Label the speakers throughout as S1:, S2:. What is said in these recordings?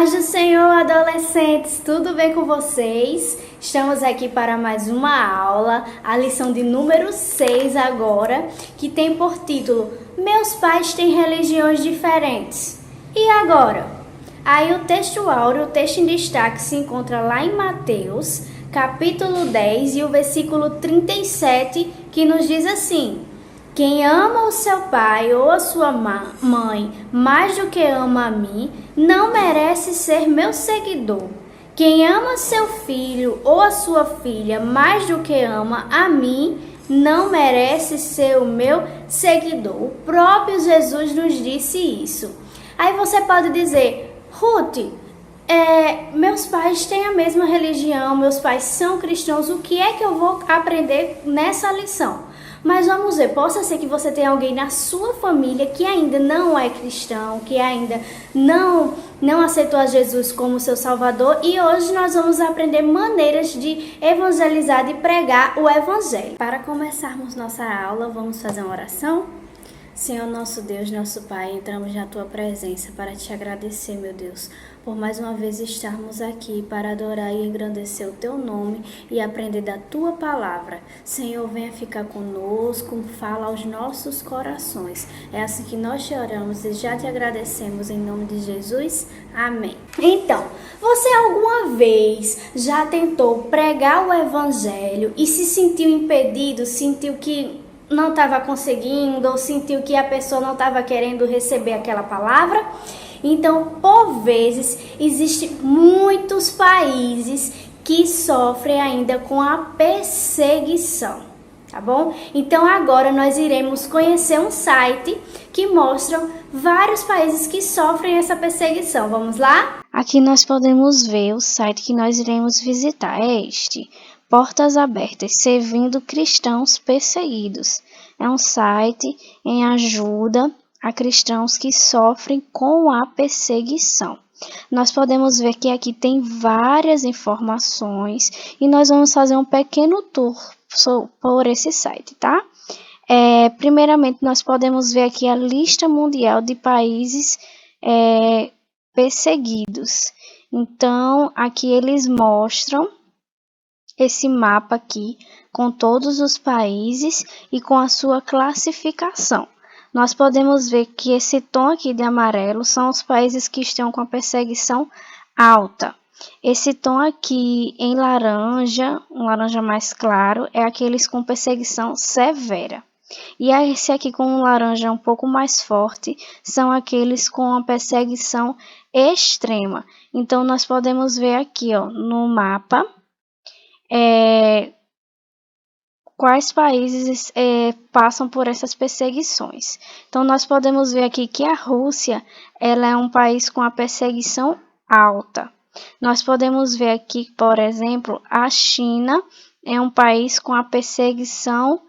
S1: Paz do Senhor, adolescentes, tudo bem com vocês? Estamos aqui para mais uma aula, a lição de número 6 agora, que tem por título Meus pais têm religiões diferentes. E agora? Aí o texto áureo, o texto em destaque, se encontra lá em Mateus, capítulo 10 e o versículo 37, que nos diz assim: Quem ama o seu pai ou a sua mãe mais do que ama a mim, não merece ser meu seguidor. Quem ama seu filho ou a sua filha mais do que ama a mim, não merece ser o meu seguidor. O próprio Jesus nos disse isso. Aí você pode dizer, Ruth, meus pais têm a mesma religião, meus pais são cristãos, o que é que eu vou aprender nessa lição? Mas vamos ver, possa ser que você tenha alguém na sua família que ainda não é cristão, que ainda não aceitou a Jesus como seu salvador, e hoje nós vamos aprender maneiras de evangelizar, de pregar o evangelho. Para começarmos nossa aula, vamos fazer uma oração? Senhor nosso Deus, nosso Pai, entramos na Tua presença para Te agradecer, meu Deus, por mais uma vez estarmos aqui para adorar e engrandecer o Teu nome e aprender da Tua palavra. Senhor, venha ficar conosco, fala aos nossos corações. É assim que nós te oramos e já Te agradecemos em nome de Jesus. Amém. Então, você alguma vez já tentou pregar o Evangelho e se sentiu impedido, sentiu que não estava conseguindo ou sentiu que a pessoa não estava querendo receber aquela palavra? Então, por vezes, existem muitos países que sofrem ainda com a perseguição, tá bom? Então, agora nós iremos conhecer um site que mostra vários países que sofrem essa perseguição. Vamos lá?
S2: Aqui nós podemos ver o site que nós iremos visitar, é este. Portas Abertas, servindo cristãos perseguidos. É um site em ajuda a cristãos que sofrem com a perseguição. Nós podemos ver que aqui tem várias informações e nós vamos fazer um pequeno tour por esse site, tá? Primeiramente, nós podemos ver aqui a lista mundial de países perseguidos. Então, aqui eles mostram esse mapa aqui com todos os países e com a sua classificação. Nós podemos ver que esse tom aqui de amarelo são os países que estão com a perseguição alta. Esse tom aqui em laranja, um laranja mais claro, é aqueles com perseguição severa. E esse aqui com um laranja um pouco mais forte são aqueles com a perseguição extrema. Então, nós podemos ver aqui, ó, no mapa, quais países passam por essas perseguições. Então, nós podemos ver aqui que a Rússia ela é um país com a perseguição alta. Nós podemos ver aqui, por exemplo, a China é um país com a perseguição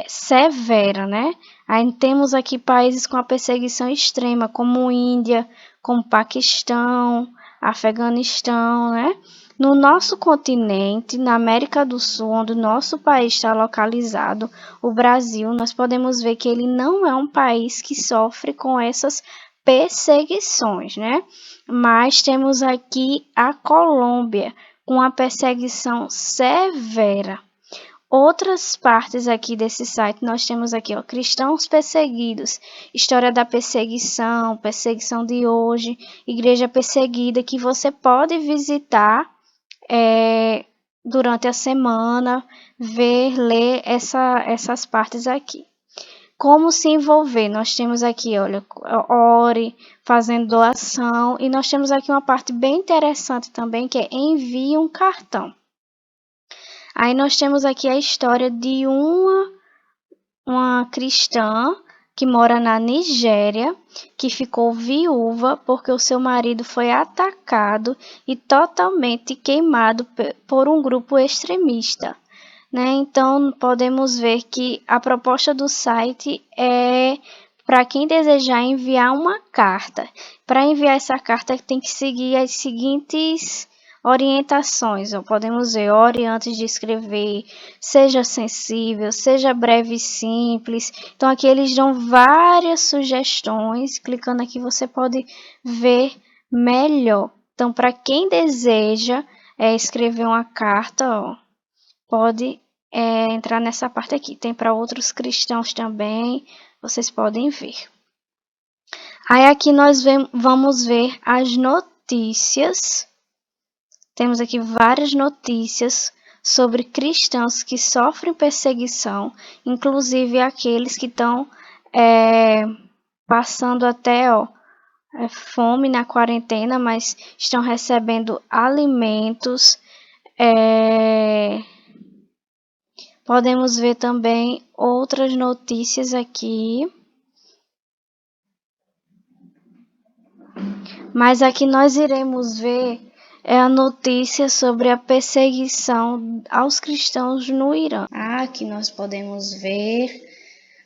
S2: severa, né? Aí temos aqui países com a perseguição extrema, como Índia, como Paquistão, Afeganistão, né? No nosso continente, na América do Sul, onde o nosso país está localizado, o Brasil, nós podemos ver que ele não é um país que sofre com essas perseguições, né? Mas temos aqui a Colômbia, com a perseguição severa. Outras partes aqui desse site, nós temos aqui, ó, cristãos perseguidos, história da perseguição, perseguição de hoje, igreja perseguida, que você pode visitar durante a semana, ler essas partes aqui. Como se envolver? Nós temos aqui, olha, ore, fazendo doação, e nós temos aqui uma parte bem interessante também, que é envie um cartão. Aí nós temos aqui a história de uma cristã que mora na Nigéria, que ficou viúva porque o seu marido foi atacado e totalmente queimado por um grupo extremista, né? Então, podemos ver que a proposta do site é para quem desejar enviar uma carta. Para enviar essa carta, tem que seguir as seguintes orientações. Podemos ver, ore antes de escrever, seja sensível, seja breve e simples. Então, aqui eles dão várias sugestões. Clicando aqui, você pode ver melhor. Então, para quem deseja escrever uma carta, pode entrar nessa parte aqui. Tem para outros cristãos também, vocês podem ver. Aí aqui nós vamos ver as notícias. Temos aqui várias notícias sobre cristãos que sofrem perseguição, inclusive aqueles que estão passando até fome na quarentena, mas estão recebendo alimentos. Podemos ver também outras notícias aqui. Mas aqui nós iremos ver a notícia sobre a perseguição aos cristãos no Irã. Aqui nós podemos ver,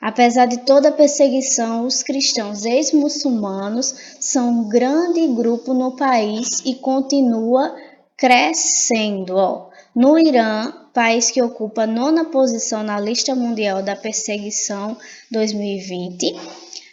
S2: apesar de toda a perseguição, os cristãos ex-muçulmanos são um grande grupo no país e continua crescendo. No Irã, país que ocupa a 9ª posição na lista mundial da perseguição 2020,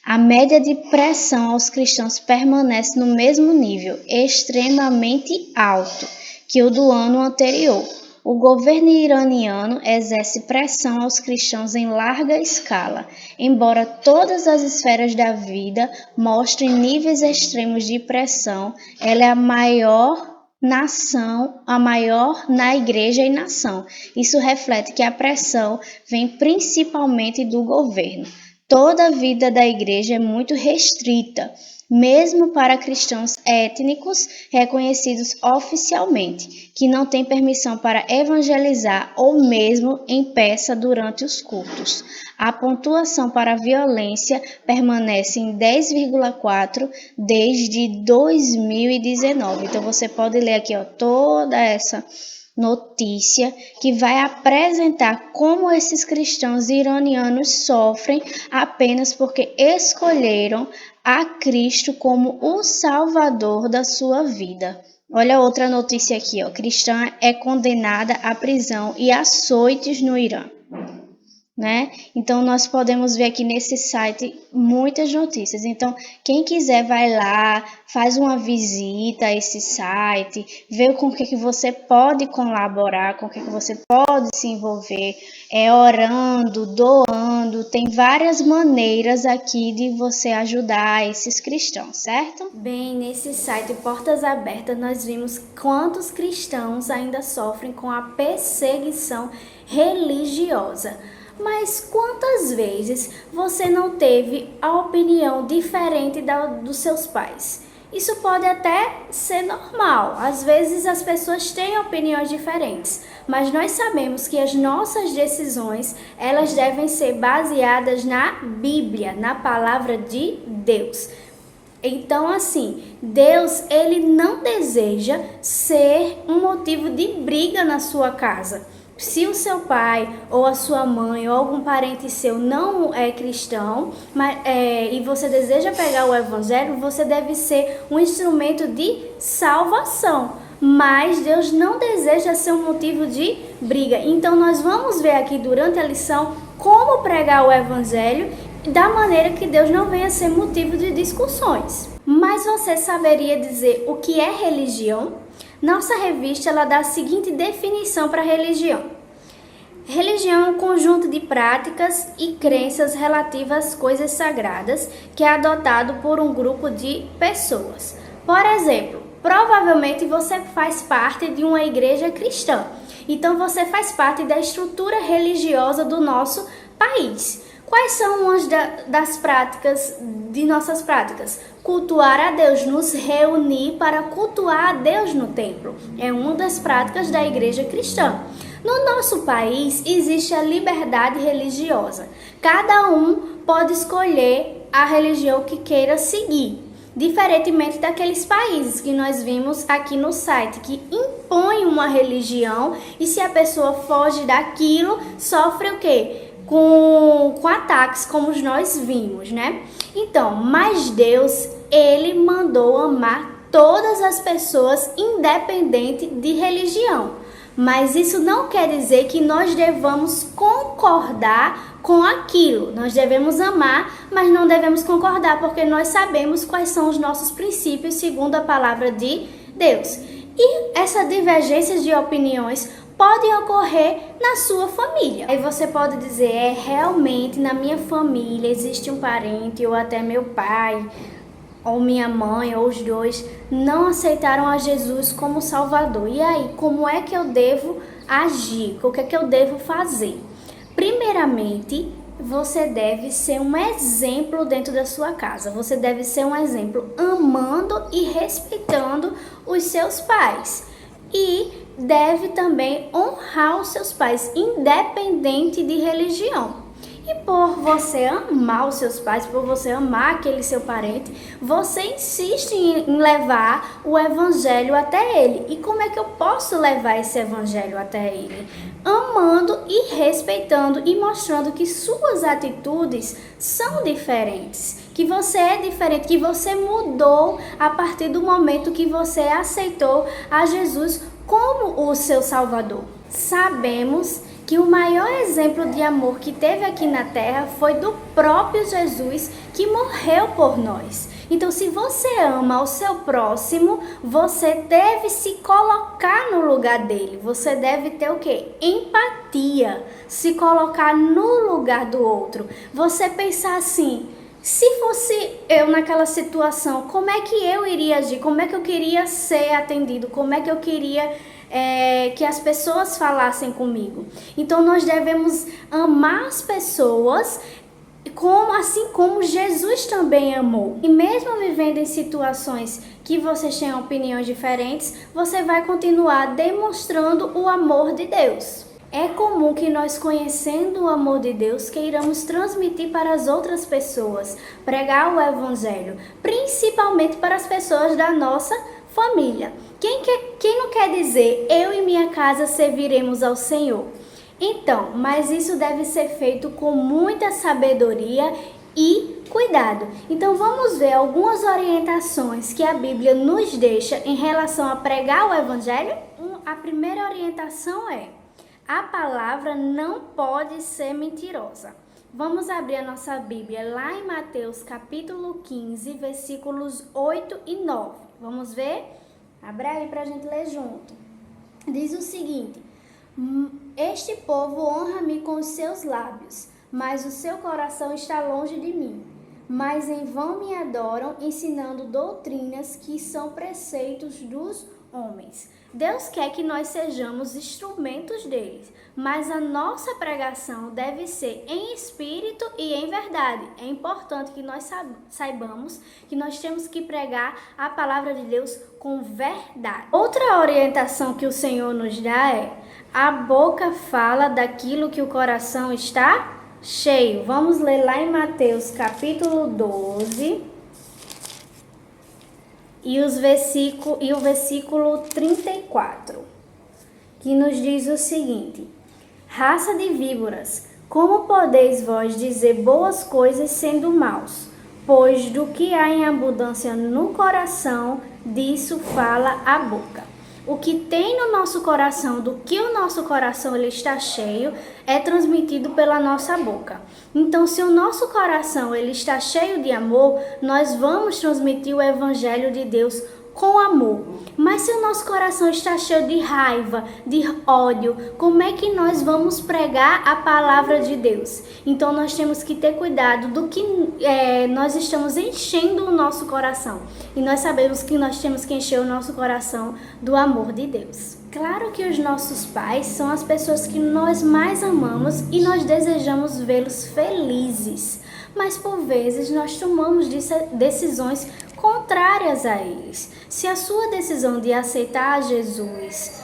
S2: a média de pressão aos cristãos permanece no mesmo nível, extremamente alto, que o do ano anterior. O governo iraniano exerce pressão aos cristãos em larga escala, embora todas as esferas da vida mostrem níveis extremos de pressão. Ela é a maior na igreja e nação. Isso reflete que a pressão vem principalmente do governo. Toda a vida da igreja é muito restrita, mesmo para cristãos étnicos reconhecidos oficialmente, que não têm permissão para evangelizar ou mesmo em peça durante os cultos. A pontuação para a violência permanece em 10,4 desde 2019. Então você pode ler aqui toda essa notícia que vai apresentar como esses cristãos iranianos sofrem apenas porque escolheram a Cristo como o Salvador da sua vida. Olha outra notícia aqui, cristã é condenada à prisão e açoites no Irã. Então, nós podemos ver aqui nesse site muitas notícias. Então, quem quiser vai lá, faz uma visita a esse site, vê com o que você pode colaborar, com o que você pode se envolver, orando, doando. Tem várias maneiras aqui de você ajudar esses cristãos, certo?
S1: Bem, nesse site Portas Abertas, nós vimos quantos cristãos ainda sofrem com a perseguição religiosa. Mas quantas vezes você não teve a opinião diferente dos seus pais? Isso pode até ser normal, às vezes as pessoas têm opiniões diferentes, mas nós sabemos que as nossas decisões, elas devem ser baseadas na Bíblia, na palavra de Deus. Então, assim, Deus, ele não deseja ser um motivo de briga na sua casa. Se o seu pai ou a sua mãe ou algum parente seu não é cristão e você deseja pegar o evangelho, você deve ser um instrumento de salvação. Mas Deus não deseja ser um motivo de briga. Então nós vamos ver aqui durante a lição como pregar o evangelho da maneira que Deus não venha ser motivo de discussões. Mas você saberia dizer o que é religião? Nossa revista ela dá a seguinte definição para religião. Religião é um conjunto de práticas e crenças relativas às coisas sagradas que é adotado por um grupo de pessoas. Por exemplo, provavelmente você faz parte de uma igreja cristã. Então você faz parte da estrutura religiosa do nosso país. Quais são umas das práticas de nossas práticas? Cultuar a Deus, nos reunir para cultuar a Deus no templo. É uma das práticas da igreja cristã. No nosso país existe a liberdade religiosa. Cada um pode escolher a religião que queira seguir. Diferentemente daqueles países que nós vimos aqui no site, que impõem uma religião e se a pessoa foge daquilo, sofre o quê? Com ataques, como nós vimos, Então, mas Deus, ele mandou amar todas as pessoas, independente de religião. Mas isso não quer dizer que nós devamos concordar com aquilo. Nós devemos amar, mas não devemos concordar, porque nós sabemos quais são os nossos princípios segundo a palavra de Deus. E essa divergência de opiniões pode ocorrer na sua família. Aí você pode dizer, realmente na minha família existe um parente ou até meu pai ou minha mãe, ou os dois, não aceitaram a Jesus como Salvador. E aí, como é que eu devo agir? O que é que eu devo fazer? Primeiramente, você deve ser um exemplo dentro da sua casa. Você deve ser um exemplo amando e respeitando os seus pais. E deve também honrar os seus pais, independente de religião. E por você amar os seus pais, por você amar aquele seu parente, você insiste em levar o evangelho até ele. E como é que eu posso levar esse evangelho até ele? Amando e respeitando e mostrando que suas atitudes são diferentes, que você é diferente, que você mudou a partir do momento que você aceitou a Jesus como o seu Salvador. Sabemos que o maior exemplo de amor que teve aqui na Terra foi do próprio Jesus, que morreu por nós. Então, se você ama o seu próximo, você deve se colocar no lugar dele. Você deve ter o quê? Empatia. Se colocar no lugar do outro. Você pensar assim, se fosse eu naquela situação, como é que eu iria agir? Como é que eu queria ser atendido? Como é que eu queria que as pessoas falassem comigo? Então nós devemos amar as pessoas assim como Jesus também amou. E mesmo vivendo em situações que vocês tenham opiniões diferentes, você vai continuar demonstrando o amor de Deus. É comum que nós, conhecendo o amor de Deus, queiramos transmitir para as outras pessoas, pregar o evangelho, principalmente para as pessoas da nossa família. Quem não quer dizer, eu e minha casa serviremos ao Senhor? Então, mas isso deve ser feito com muita sabedoria e cuidado. Então vamos ver algumas orientações que a Bíblia nos deixa em relação a pregar o evangelho. A primeira orientação é: a palavra não pode ser mentirosa. Vamos abrir a nossa Bíblia lá em Mateus capítulo 15, versículos 8 e 9. Vamos ver? Abra aí para a gente ler junto. Diz o seguinte: este povo honra-me com os seus lábios, mas o seu coração está longe de mim. Mas em vão me adoram, ensinando doutrinas que são preceitos dos homens. Deus quer que nós sejamos instrumentos dele, mas a nossa pregação deve ser em espírito e em verdade. É importante que nós saibamos que nós temos que pregar a palavra de Deus com verdade. Outra orientação que o Senhor nos dá é: a boca fala daquilo que o coração está cheio. Vamos ler lá em Mateus capítulo 12. E o versículo 34, que nos diz o seguinte: raça de víboras, como podeis vós dizer boas coisas sendo maus? Pois do que há em abundância no coração, disso fala a boca. O que tem no nosso coração, do que o nosso coração ele está cheio, é transmitido pela nossa boca. Então, se o nosso coração ele está cheio de amor, nós vamos transmitir o evangelho de Deus com amor. Mas se o nosso coração está cheio de raiva, de ódio, como é que nós vamos pregar a palavra de Deus? Então nós temos que ter cuidado do que nós estamos enchendo o nosso coração. E nós sabemos que nós temos que encher o nosso coração do amor de Deus. Claro que os nossos pais são as pessoas que nós mais amamos e nós desejamos vê-los felizes. Mas por vezes nós tomamos decisões contrárias a eles. Se a sua decisão de aceitar Jesus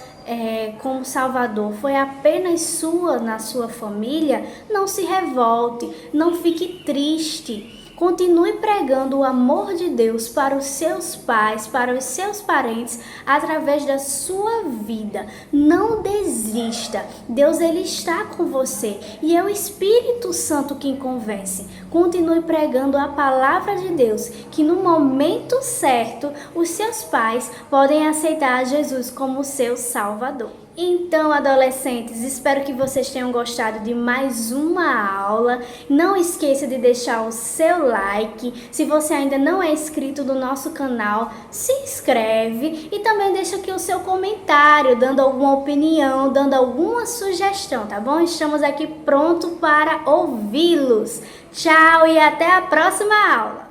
S1: como Salvador foi apenas sua na sua família, não se revolte, não fique triste. Continue pregando o amor de Deus para os seus pais, para os seus parentes, através da sua vida. Não desista. Deus ele está com você e é o Espírito Santo quem convence. continue pregando a palavra de Deus, que no momento certo os seus pais podem aceitar Jesus como seu Salvador. Então, adolescentes, espero que vocês tenham gostado de mais uma aula. Não esqueça de deixar o seu like. Se você ainda não é inscrito do nosso canal, se inscreve e também deixa aqui o seu comentário, dando alguma opinião, dando alguma sugestão, tá bom? Estamos aqui pronto para ouvi-los. Tchau e até a próxima aula!